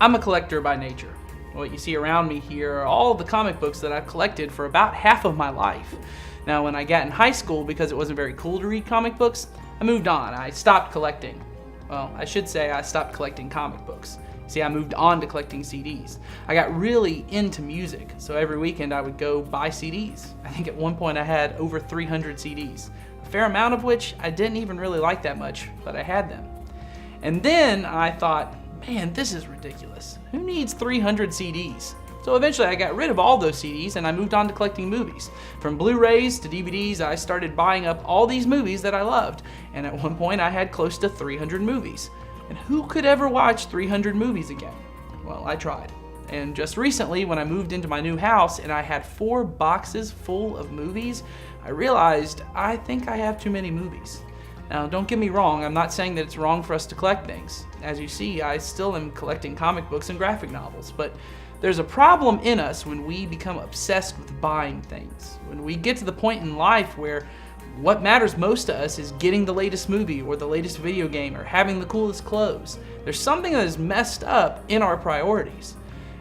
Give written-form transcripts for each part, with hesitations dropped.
I'm a collector by nature. What you see around me here are all the comic books that I've collected for about half of my life. Now, when I got in high school, because it wasn't very cool to read comic books, I moved on. I stopped collecting. Well, I should say I stopped collecting comic books. See, I moved on to collecting CDs. I got really into music, so every weekend I would go buy CDs. I think at one point I had over 300 CDs, a fair amount of which I didn't even really like that much, but I had them. And then I thought, man, this is ridiculous. Who needs 300 CDs? So eventually I got rid of all those CDs and I moved on to collecting movies. From Blu-rays to DVDs, I started buying up all these movies that I loved. And at one point I had close to 300 movies. And who could ever watch 300 movies again? Well, I tried. And just recently, when I moved into my new house and I had 4 boxes full of movies, I realized I think I have too many movies. Now, don't get me wrong, I'm not saying that it's wrong for us to collect things. As you see, I still am collecting comic books and graphic novels, but there's a problem in us when we become obsessed with buying things. When we get to the point in life where what matters most to us is getting the latest movie or the latest video game or having the coolest clothes. There's something that is messed up in our priorities.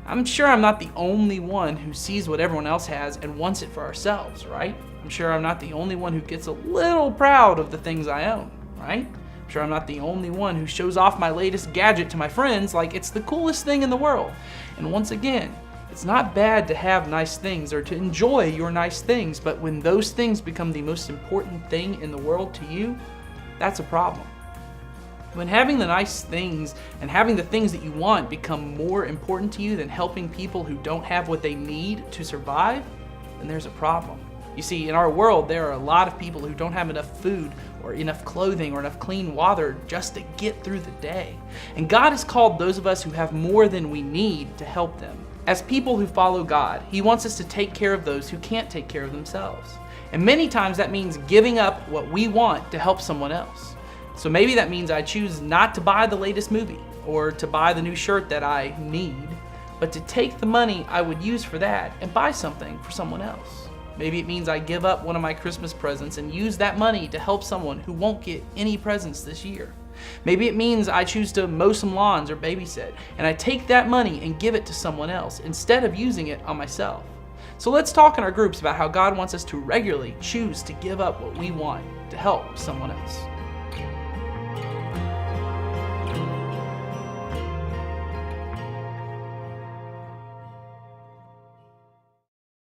I'm sure I'm not the only one who sees what everyone else has and wants it for ourselves, right? I'm sure I'm not the only one who gets a little proud of the things I own, right? I'm sure I'm not the only one who shows off my latest gadget to my friends like it's the coolest thing in the world. And once again, it's not bad to have nice things or to enjoy your nice things, but when those things become the most important thing in the world to you, that's a problem. When having the nice things and having the things that you want become more important to you than helping people who don't have what they need to survive, then there's a problem. You see, in our world, there are a lot of people who don't have enough food or enough clothing or enough clean water just to get through the day. And God has called those of us who have more than we need to help them. As people who follow God, He wants us to take care of those who can't take care of themselves. And many times that means giving up what we want to help someone else. So maybe that means I choose not to buy the latest movie or to buy the new shirt that I need, but to take the money I would use for that and buy something for someone else. Maybe it means I give up one of my Christmas presents and use that money to help someone who won't get any presents this year. Maybe it means I choose to mow some lawns or babysit, and I take that money and give it to someone else instead of using it on myself. So let's talk in our groups about how God wants us to regularly choose to give up what we want to help someone else.